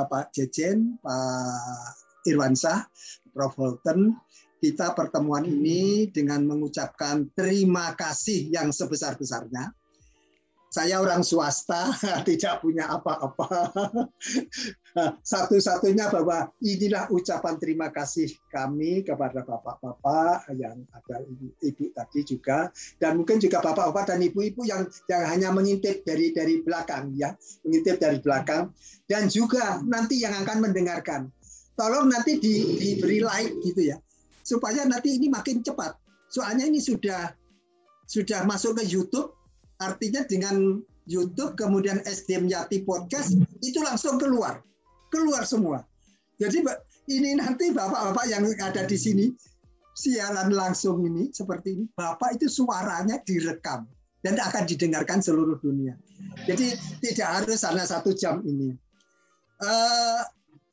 [SPEAKER 1] Pak Jejen, Pak Irwansyah, Prof. Holten, kita pertemuan ini dengan mengucapkan terima kasih yang sebesar-besarnya. Saya orang swasta, tidak punya apa-apa. Satu-satunya bahwa inilah ucapan terima kasih kami kepada bapak-bapak yang ada ibu tadi juga, dan mungkin juga bapak-bapak dan ibu-ibu yang hanya mengintip dari belakang, ya, mengintip dari belakang, dan juga nanti yang akan mendengarkan. Tolong nanti diberi like gitu ya, supaya nanti ini makin cepat. Soalnya ini sudah masuk ke YouTube. Artinya dengan YouTube, kemudian SDM Yati Podcast, itu langsung keluar semua. Jadi ini nanti bapak-bapak yang ada di sini, siaran langsung ini, seperti ini, bapak itu suaranya direkam, dan akan didengarkan seluruh dunia. Jadi tidak harus hanya 1 jam ini.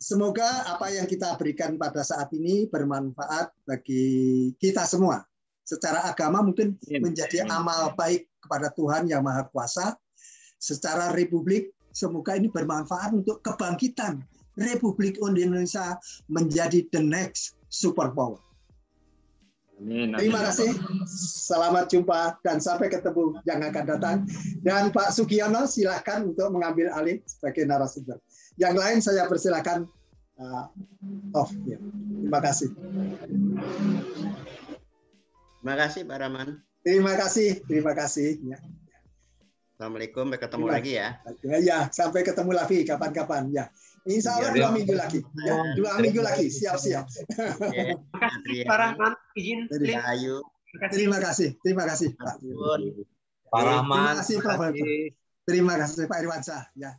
[SPEAKER 1] Semoga apa yang kita berikan pada saat ini bermanfaat bagi kita semua. Secara agama mungkin menjadi amal baik kepada Tuhan Yang Maha Kuasa. Secara republik, semoga ini bermanfaat untuk kebangkitan Republik Indonesia menjadi the next superpower. Terima kasih. Selamat jumpa dan sampai ketemu yang akan datang. Dan Pak Sugiono silakan untuk mengambil alih sebagai narasumber. Yang lain saya persilakan off. Ya. Terima kasih.
[SPEAKER 3] Terima kasih Pak Rahman.
[SPEAKER 1] Terima kasih. Ya.
[SPEAKER 3] Assalamualaikum, sampai ketemu lagi ya.
[SPEAKER 1] Ya, sampai ketemu lagi kapan-kapan ya. Insya Allah 2 minggu lagi. Ya, 2 minggu lagi. Siap-siap.
[SPEAKER 4] Terima kasih Pak Rahman. Izin.
[SPEAKER 1] Terima kasih Pak.
[SPEAKER 6] Pak Rahman.
[SPEAKER 1] Terima kasih Pak Irwansyah. Ya.